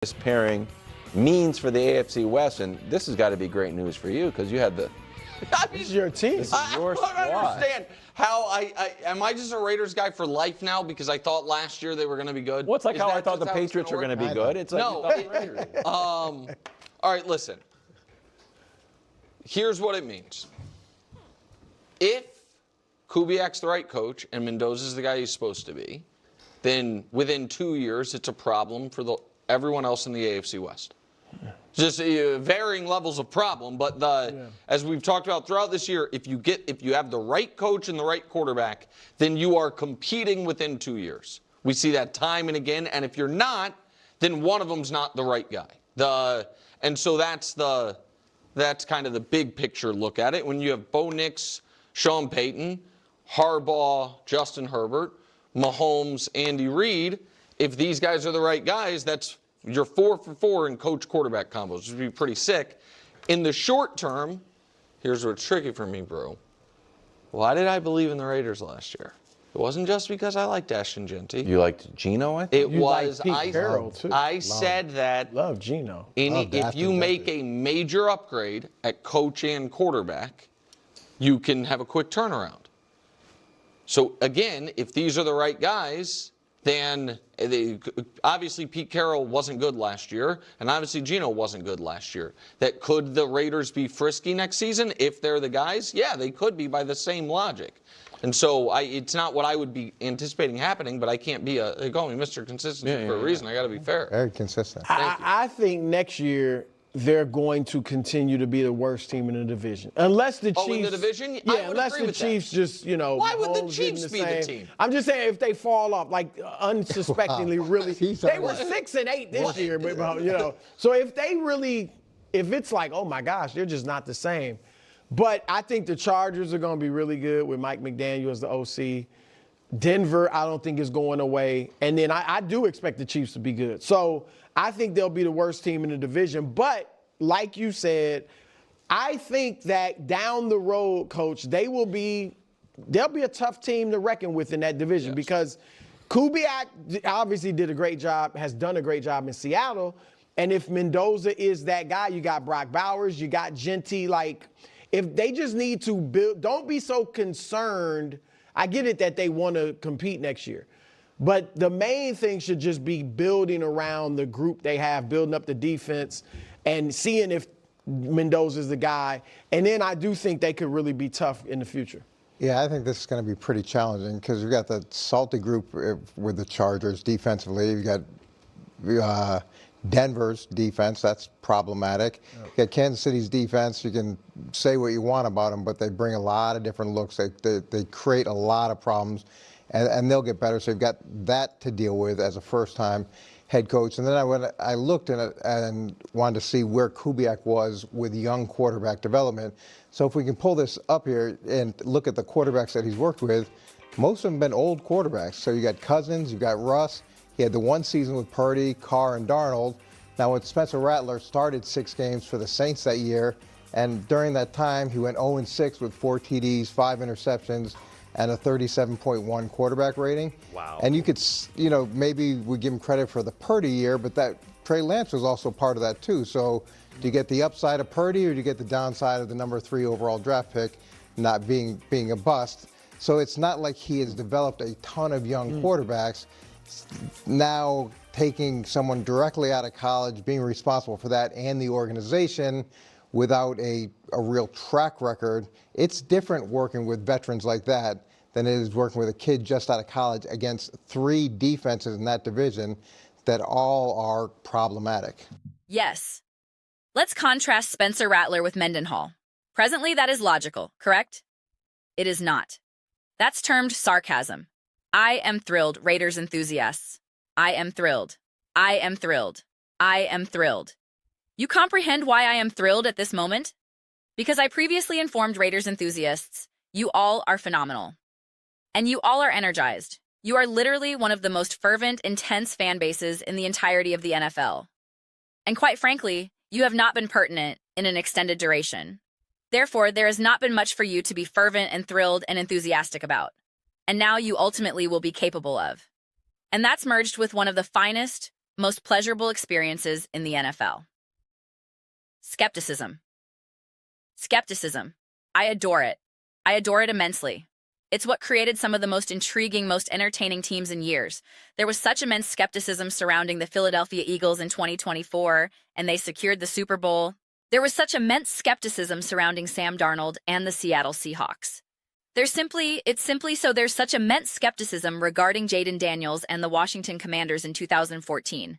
this pairing means for the AFC West, and this has got to be great news for you because you had the. This is your team. This is your squad. I don't understand how am I just a Raiders guy for life now because I thought last year they were going to be good? Well, it's like how I thought the Patriots were going to be good. It's like no. All right, listen. Here's what it means. If Kubiac's the right coach and Mendoza's the guy he's supposed to be, then within 2 years it's a problem for everyone else in the AFC West. Just varying levels of problem, but as we've talked about throughout this year, if you have the right coach and the right quarterback, then you are competing within 2 years. We see that time and again, and if you're not, then one of them's not the right guy. And so that's kind of the big picture look at it. When you have Bo Nix, Sean Payton, Harbaugh, Justin Herbert, Mahomes, Andy Reid, if these guys are the right guys, you're 4 for 4 in coach-quarterback combos, which would be pretty sick. In the short term, here's what's tricky for me, bro. Why did I believe in the Raiders last year? It wasn't just because I liked Ashton Genty. You liked Geno, I think? It was. I said that. Love Geno. If you make a major upgrade at coach and quarterback, you can have a quick turnaround. So, again, if these are the right guys, then obviously Pete Carroll wasn't good last year, and obviously Geno wasn't good last year. Could the Raiders be frisky next season if they're the guys? Yeah, they could be by the same logic. And so it's not what I would be anticipating happening, but I can't be they call me Mr. Consistency for a reason. I got to be fair. Very consistent. I think next year they're going to continue to be the worst team in the division, unless the Chiefs. Oh, in the division? Yeah, unless the Chiefs just Why would the Chiefs be the team? I'm just saying if they fall off, like unsuspectingly, really. They were 6-8 this year, but So if they really, if it's like, oh my gosh, they're just not the same. But I think the Chargers are going to be really good with Mike McDaniel as the OC. Denver, I don't think is going away. And then I do expect the Chiefs to be good. So I think they'll be the worst team in the division. But like you said, I think that down the road, Coach, they'll be a tough team to reckon with in that division because Kubiac obviously did a great job, has done a great job in Seattle. And if Mendoza is that guy, you got Brock Bowers, you got Genty. Like, if they just need to build, don't be so concerned. I get it that they want to compete next year. But the main thing should just be building around the group they have, building up the defense and seeing if Mendoza's the guy. And then I do think they could really be tough in the future. Yeah, I think this is going to be pretty challenging because you've got the salty group with the Chargers defensively. You've got Denver's defense, that's problematic. You got Kansas City's defense, you can say what you want about them, but they bring a lot of different looks. They create a lot of problems, and they'll get better. So you've got that to deal with as a first-time head coach. And then I looked at it and wanted to see where Kubiak was with young quarterback development. So if we can pull this up here and look at the quarterbacks that he's worked with, most of them have been old quarterbacks. So you got Cousins, you've got Russ. He had the one season with Purdy, Carr, and Darnold. Now, with Spencer Rattler started 6 games for the Saints that year, and during that time, he went 0-6 with 4 TDs, 5 interceptions, and a 37.1 quarterback rating. Wow. And you could, maybe we give him credit for the Purdy year, but that Trey Lance was also part of that too. So do you get the upside of Purdy, or do you get the downside of the number 3 overall draft pick not being a bust? So it's not like he has developed a ton of young quarterbacks. Now taking someone directly out of college, being responsible for that and the organization without a real track record, it's different working with veterans like that than it is working with a kid just out of college against 3 defenses in that division that all are problematic. Yes. Let's contrast Spencer Rattler with Mendenhall. Presently, that is logical, correct? It is not. That's termed sarcasm. I am thrilled, Raiders enthusiasts. I am thrilled. I am thrilled. I am thrilled. You comprehend why I am thrilled at this moment? Because I previously informed Raiders enthusiasts, you all are phenomenal. And you all are energized. You are literally one of the most fervent, intense fan bases in the entirety of the NFL. And quite frankly, you have not been pertinent in an extended duration. Therefore, there has not been much for you to be fervent and thrilled and enthusiastic about. And now you ultimately will be capable of. And that's merged with one of the finest, most pleasurable experiences in the NFL. Skepticism. Skepticism. I adore it. I adore it immensely. It's what created some of the most intriguing, most entertaining teams in years. There was such immense skepticism surrounding the Philadelphia Eagles in 2024, and they secured the Super Bowl. There was such immense skepticism surrounding Sam Darnold and the Seattle Seahawks. There's such immense skepticism regarding Jaden Daniels and the Washington Commanders in 2014.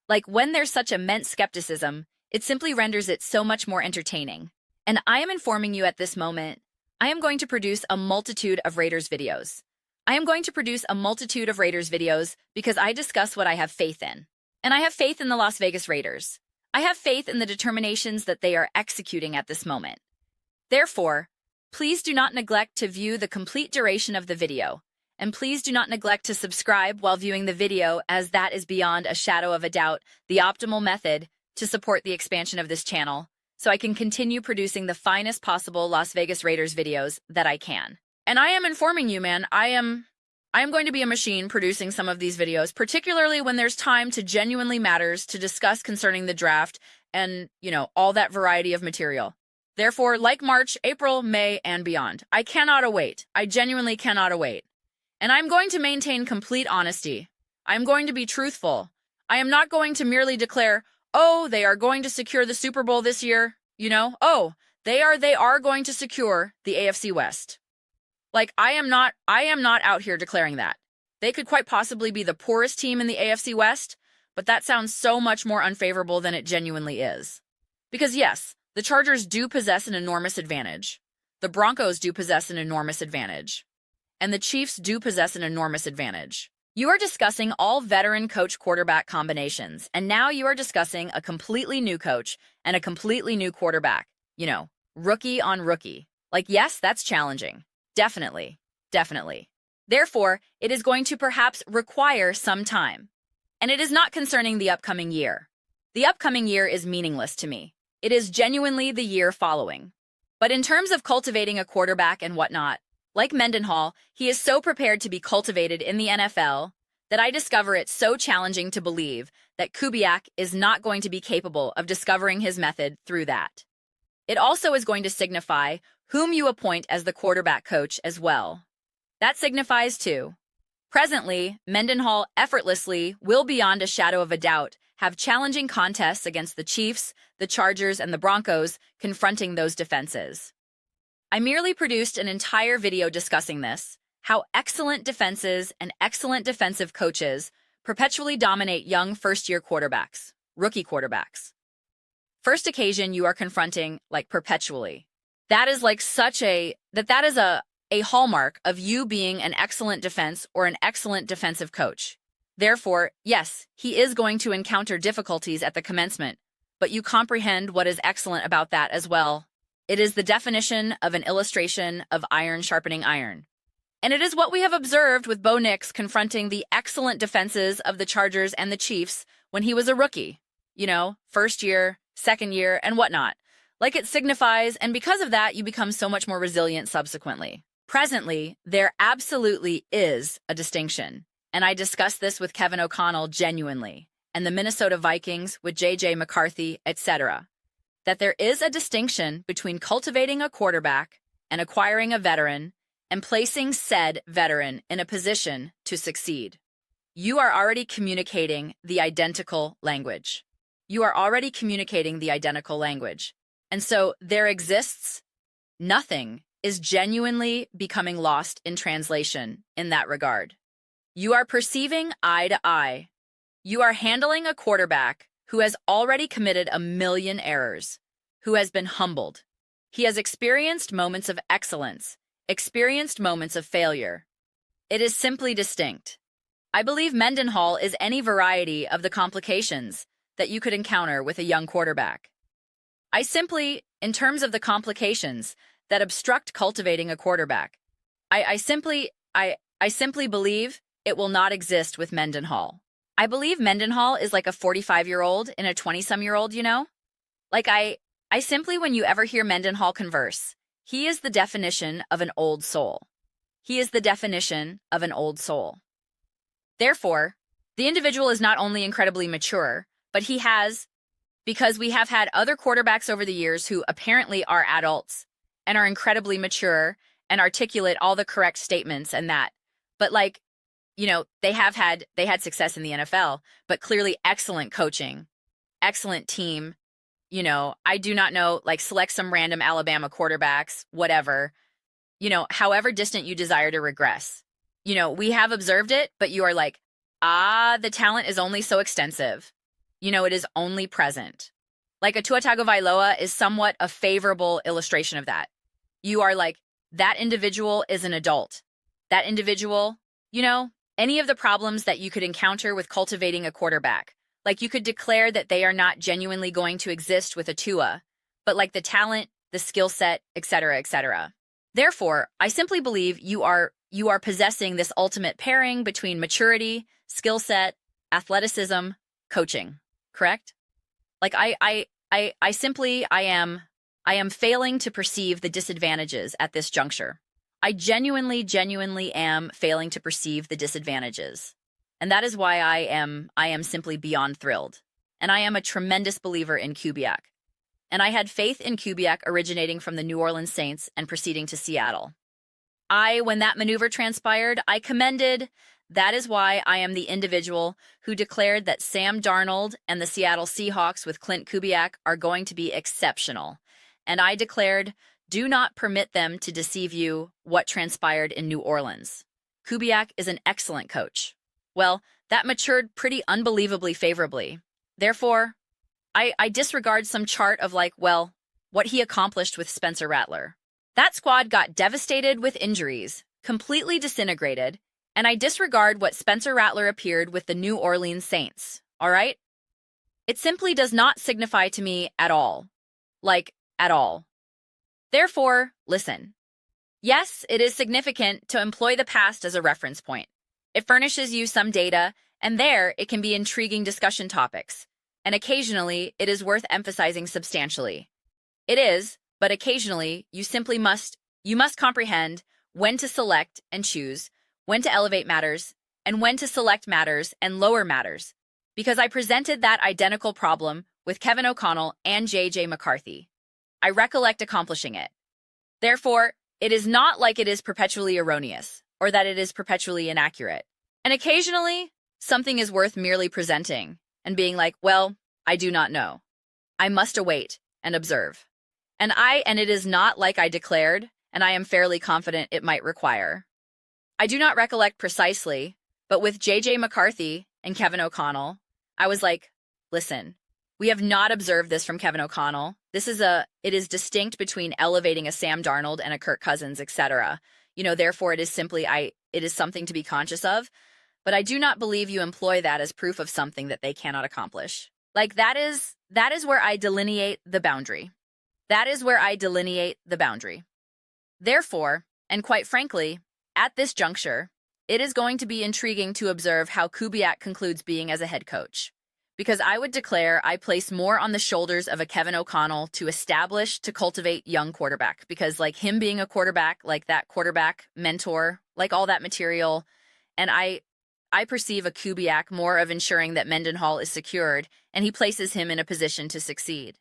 Like, when there's such immense skepticism, it simply renders it so much more entertaining. And I am informing you at this moment, I am going to produce a multitude of Raiders videos. I am going to produce a multitude of Raiders videos because I discuss what I have faith in. And I have faith in the Las Vegas Raiders. I have faith in the determinations that they are executing at this moment. Therefore, please do not neglect to view the complete duration of the video. And please do not neglect to subscribe while viewing the video, as that is beyond a shadow of a doubt the optimal method to support the expansion of this channel, so I can continue producing the finest possible Las Vegas Raiders videos that I can. And I am informing you, man, I am going to be a machine producing some of these videos, particularly when there's time to genuinely matters to discuss concerning the draft and, all that variety of material. Therefore, like March, April, May, and beyond, I cannot await. I genuinely cannot await. And I'm going to maintain complete honesty. I'm going to be truthful. I am not going to merely declare, oh, they are going to secure the Super Bowl this year, oh, they are going to secure the AFC West. Like, I am not out here declaring that. They could quite possibly be the poorest team in the AFC West, but that sounds so much more unfavorable than it genuinely is. Because yes, the Chargers do possess an enormous advantage. The Broncos do possess an enormous advantage. And the Chiefs do possess an enormous advantage. You are discussing all veteran coach-quarterback combinations, and now you are discussing a completely new coach and a completely new quarterback. Rookie on rookie. Like, yes, that's challenging. Definitely. Definitely. Therefore, it is going to perhaps require some time. And it is not concerning the upcoming year. The upcoming year is meaningless to me. It is genuinely the year following. But in terms of cultivating a quarterback and whatnot, like Mendenhall, he is so prepared to be cultivated in the NFL that I discover it so challenging to believe that Kubiac is not going to be capable of discovering his method through that. It also is going to signify whom you appoint as the quarterback coach as well. That signifies too. Presently, Mendenhall effortlessly will, beyond a shadow of a doubt, have challenging contests against the Chiefs, the Chargers, and the Broncos, confronting those defenses. I merely produced an entire video discussing this, how excellent defenses and excellent defensive coaches perpetually dominate young first-year quarterbacks, rookie quarterbacks. First occasion you are confronting, like, perpetually. That is like that is a hallmark of you being an excellent defense or an excellent defensive coach. Therefore, yes, he is going to encounter difficulties at the commencement, but you comprehend what is excellent about that as well. It is the definition of an illustration of iron sharpening iron. And it is what we have observed with Bo Nix confronting the excellent defenses of the Chargers and the Chiefs when he was a rookie. First year, second year, and whatnot. Like it signifies, and because of that, you become so much more resilient subsequently. Presently, there absolutely is a distinction. And I discussed this with Kevin O'Connell genuinely, and the Minnesota Vikings with J.J. McCarthy, etc. That there is a distinction between cultivating a quarterback and acquiring a veteran and placing said veteran in a position to succeed. You are already communicating the identical language. You are already communicating the identical language. And so there exists nothing is genuinely becoming lost in translation in that regard. You are perceiving eye to eye. You are handling a quarterback who has already committed a million errors, who has been humbled. He has experienced moments of excellence, experienced moments of failure. It is simply distinct. I believe Mendenhall is any variety of the complications that you could encounter with a young quarterback. I simply, in terms of the complications that obstruct cultivating a quarterback, I simply believe it will not exist with Mendenhall. I believe Mendenhall is like a 45-year-old in a 20-some-year-old, Like I simply, when you ever hear Mendenhall converse, he is the definition of an old soul. He is the definition of an old soul. Therefore, The individual is not only incredibly mature, but he has, because we have had other quarterbacks over the years who apparently are adults and are incredibly mature and articulate all the correct statements and that. But like, they had success in the NFL, but clearly excellent coaching, excellent team. I do not know, like select some random Alabama quarterbacks, whatever, however distant you desire to regress. We have observed it, but you are like, the talent is only so extensive. It is only present. Like a Tua Tagovailoa is somewhat a favorable illustration of that. You are like, that individual is an adult. That individual, any of the problems that you could encounter with cultivating a quarterback. Like you could declare that they are not genuinely going to exist with a Tua, but like the talent, the skill set, etc., etc. Therefore, I simply believe you are possessing this ultimate pairing between maturity, skill set, athleticism, coaching. Correct? Like I am failing to perceive the disadvantages at this juncture. I genuinely am failing to perceive the disadvantages. And that is why I am simply beyond thrilled. And I am a tremendous believer in Kubiac. And I had faith in Kubiac originating from the New Orleans Saints and proceeding to Seattle. When that maneuver transpired, I commended. That is why I am the individual who declared that Sam Darnold and the Seattle Seahawks with Clint Kubiac are going to be exceptional. And I declared, do not permit them to deceive you what transpired in New Orleans. Kubiac is an excellent coach. Well, that matured pretty unbelievably favorably. Therefore, I disregard some chart of what he accomplished with Spencer Rattler. That squad got devastated with injuries, completely disintegrated, and I disregard what Spencer Rattler appeared with the New Orleans Saints, all right? It simply does not signify to me at all. At all. Therefore, listen. Yes, it is significant to employ the past as a reference point. It furnishes you some data, and there it can be intriguing discussion topics. And occasionally, it is worth emphasizing substantially. It is, but occasionally, you must comprehend when to select and choose, when to elevate matters, and when to select matters and lower matters, because I presented that identical problem with Kevin O'Connell and J.J. McCarthy. I recollect accomplishing it. Therefore, it is not like it is perpetually erroneous, or that it is perpetually inaccurate. And occasionally, something is worth merely presenting and being like, well, I do not know. I must await and observe. And it is not like I declared, and I am fairly confident it might require. I do not recollect precisely, but with J.J. McCarthy and Kevin O'Connell, I was like, listen, we have not observed this from Kevin O'Connell. It is distinct between elevating a Sam Darnold and a Kirk Cousins, etc. Therefore it is something to be conscious of, but I do not believe you employ that as proof of something that they cannot accomplish. Like that is where I delineate the boundary. That is where I delineate the boundary. Therefore, and quite frankly, at this juncture, it is going to be intriguing to observe how Kubiac concludes being as a head coach. Because I would declare I place more on the shoulders of a Kevin O'Connell to cultivate young quarterback. Because like him being a quarterback, like that quarterback mentor, like all that material, and I perceive a Kubiac more of ensuring that Mendenhall is secured, and he places him in a position to succeed.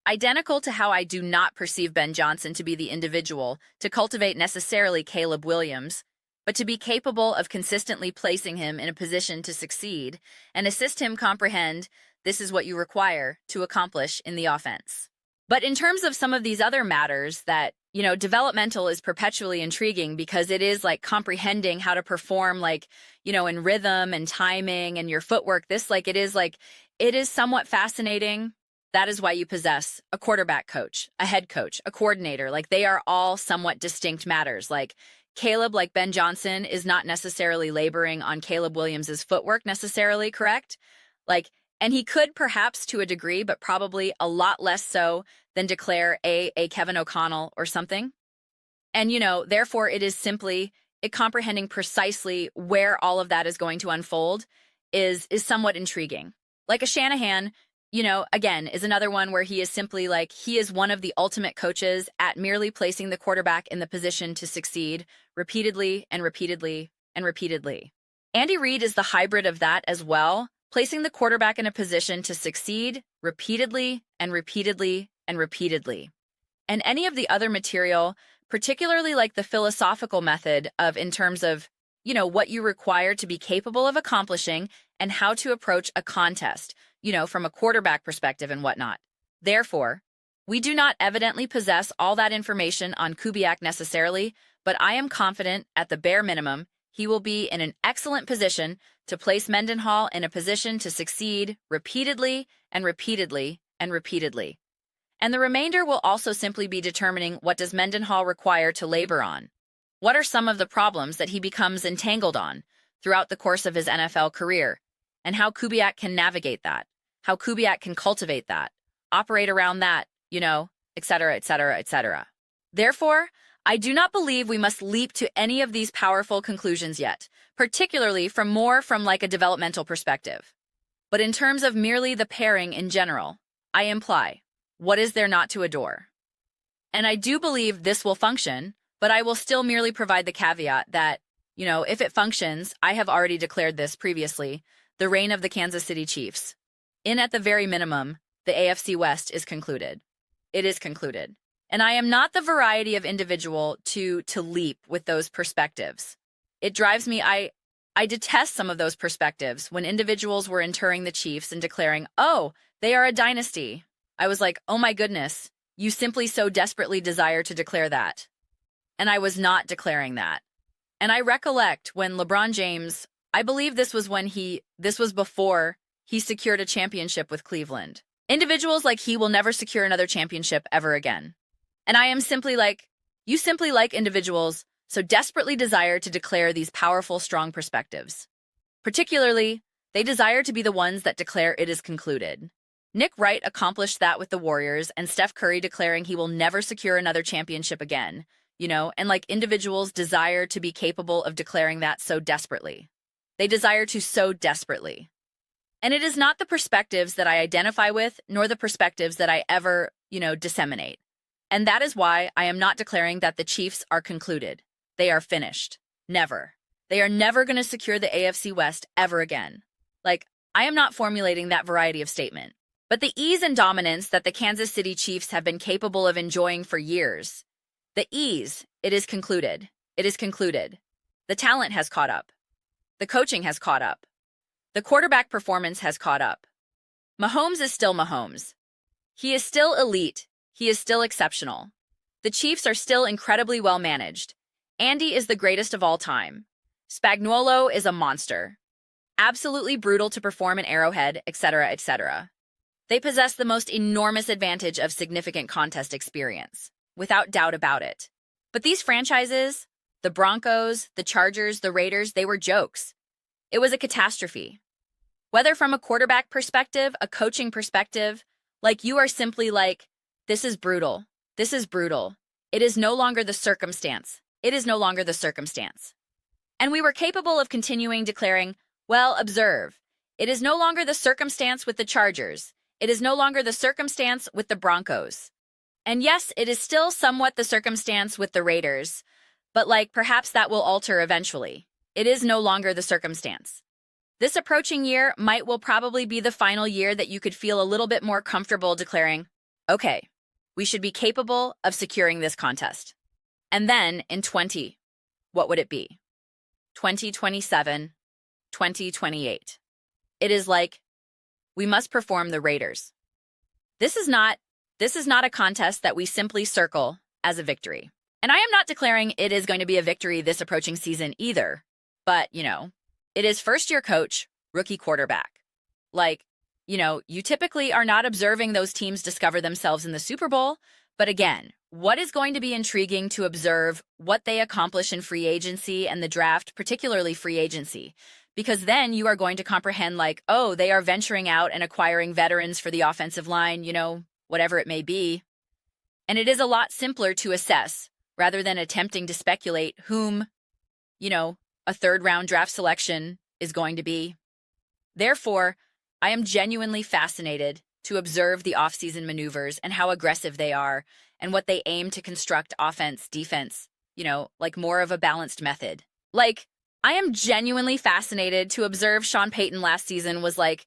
Identical to how I do not perceive Ben Johnson to be the individual to cultivate necessarily Caleb Williams, but to be capable of consistently placing him in a position to succeed and assist him comprehend this is what you require to accomplish in the offense. But in terms of some of these other matters that, developmental is perpetually intriguing because it is like comprehending how to perform in rhythm and timing and your footwork. It is somewhat fascinating. That is why you possess a quarterback coach, a head coach, a coordinator. They are all somewhat distinct matters. Caleb, like Ben Johnson, is not necessarily laboring on Caleb Williams's footwork necessarily, correct? And he could perhaps to a degree, but probably a lot less so than declare a Kevin O'Connell or something. And, therefore it is simply comprehending precisely where all of that is going to unfold is somewhat intriguing. Like a Shanahan, again, is another one where he is simply he is one of the ultimate coaches at merely placing the quarterback in the position to succeed repeatedly and repeatedly and repeatedly. Andy Reid is the hybrid of that as well, placing the quarterback in a position to succeed repeatedly and repeatedly and repeatedly. And any of the other material, particularly like the philosophical method of in terms of, what you require to be capable of accomplishing and how to approach a contest, from a quarterback perspective and whatnot. Therefore, we do not evidently possess all that information on Kubiak necessarily, but I am confident at the bare minimum he will be in an excellent position to place Mendenhall in a position to succeed repeatedly and repeatedly and repeatedly. And the remainder will also simply be determining what does Mendenhall require to labor on. What are some of the problems that he becomes entangled on throughout the course of his NFL career, and how Kubiak can navigate that, how Kubiak can cultivate that, operate around that, etc., etc., etc. Therefore, I do not believe we must leap to any of these powerful conclusions yet, particularly from like a developmental perspective. But in terms of merely the pairing in general, I imply, what is there not to adore? And I do believe this will function, but I will still merely provide the caveat that, if it functions, I have already declared this previously, the reign of the Kansas City Chiefs. At the very minimum, the AFC West is concluded. It is concluded. And I am not the variety of individual to leap with those perspectives. It drives me, I detest some of those perspectives when individuals were interring the Chiefs and declaring, oh, they are a dynasty. I was like, oh my goodness, you simply so desperately desire to declare that. And I was not declaring that. And I recollect when LeBron James, I believe this was before he secured a championship with Cleveland. Individuals like he will never secure another championship ever again. And I am simply like, you simply like individuals so desperately desire to declare these powerful, strong perspectives. Particularly, they desire to be the ones that declare it is concluded. Nick Wright accomplished that with the Warriors, and Steph Curry declaring he will never secure another championship again, and like individuals desire to be capable of declaring that so desperately. They desire to so desperately. And it is not the perspectives that I identify with, nor the perspectives that I ever, disseminate. And that is why I am not declaring that the Chiefs are concluded. They are finished. Never. They are never going to secure the AFC West ever again. I am not formulating that variety of statement. But the ease and dominance that the Kansas City Chiefs have been capable of enjoying for years, the ease, it is concluded. It is concluded. The talent has caught up. The coaching has caught up. The quarterback performance has caught up. Mahomes is still Mahomes. He is still elite. He is still exceptional. The Chiefs are still incredibly well managed. Andy is the greatest of all time. Spagnuolo is a monster. Absolutely brutal to perform in Arrowhead, etc., etc. They possess the most enormous advantage of significant contest experience, without doubt about it. But these franchises, the Broncos, the Chargers, the Raiders, they were jokes. It was a catastrophe. Whether from a quarterback perspective, a coaching perspective, you are simply like, this is brutal. This is brutal. It is no longer the circumstance. It is no longer the circumstance. And we were capable of continuing declaring, well, observe. It is no longer the circumstance with the Chargers. It is no longer the circumstance with the Broncos. And yes, it is still somewhat the circumstance with the Raiders, but perhaps that will alter eventually. It is no longer the circumstance. This approaching year will probably be the final year that you could feel a little bit more comfortable declaring, okay, we should be capable of securing this contest. And then in what would it be? 2027, 2028. It is we must perform the Raiders. This is not a contest that we simply circle as a victory. And I am not declaring it is going to be a victory this approaching season either. But, it is first-year coach, rookie quarterback. You typically are not observing those teams discover themselves in the Super Bowl. But again, what is going to be intriguing to observe what they accomplish in free agency and the draft, particularly free agency. Because then you are going to comprehend oh, they are venturing out and acquiring veterans for the offensive line, whatever it may be. And it is a lot simpler to assess rather than attempting to speculate whom, a third-round draft selection is going to be. Therefore, I am genuinely fascinated to observe the offseason maneuvers and how aggressive they are and what they aim to construct offense, defense, more of a balanced method. I am genuinely fascinated to observe Sean Payton last season was like,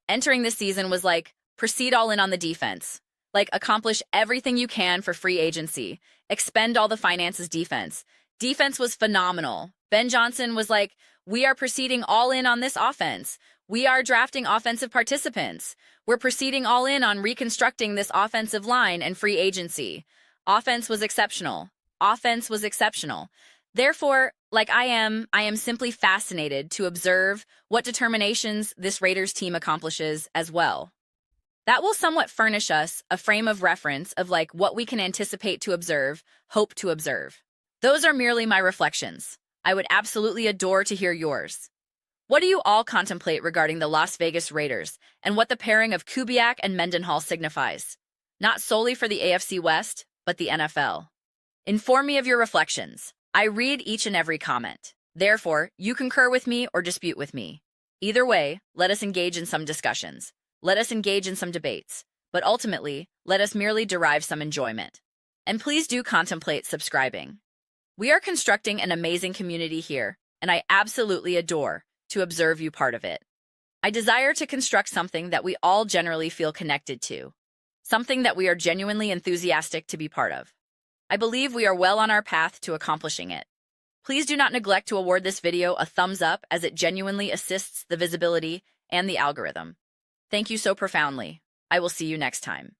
entering this season was like, proceed all in on the defense. Like, accomplish everything you can for free agency. Expend all the finances defense. Defense was phenomenal. Ben Johnson was like, we are proceeding all in on this offense. We are drafting offensive participants. We're proceeding all in on reconstructing this offensive line and free agency. Offense was exceptional. Offense was exceptional. Therefore, like I am simply fascinated to observe what determinations this Raiders team accomplishes as well. That will somewhat furnish us a frame of reference of like what we can anticipate to observe, hope to observe. Those are merely my reflections. I would absolutely adore to hear yours. What do you all contemplate regarding the Las Vegas Raiders and what the pairing of Kubiac and Mendenhall signifies? Not solely for the AFC West, but the NFL. Inform me of your reflections. I read each and every comment. Therefore, you concur with me or dispute with me. Either way, let us engage in some discussions. Let us engage in some debates. But ultimately, let us merely derive some enjoyment. And please do contemplate subscribing. We are constructing an amazing community here, and I absolutely adore to observe you part of it. I desire to construct something that we all generally feel connected to, something that we are genuinely enthusiastic to be part of. I believe we are well on our path to accomplishing it. Please do not neglect to award this video a thumbs up as it genuinely assists the visibility and the algorithm. Thank you so profoundly. I will see you next time.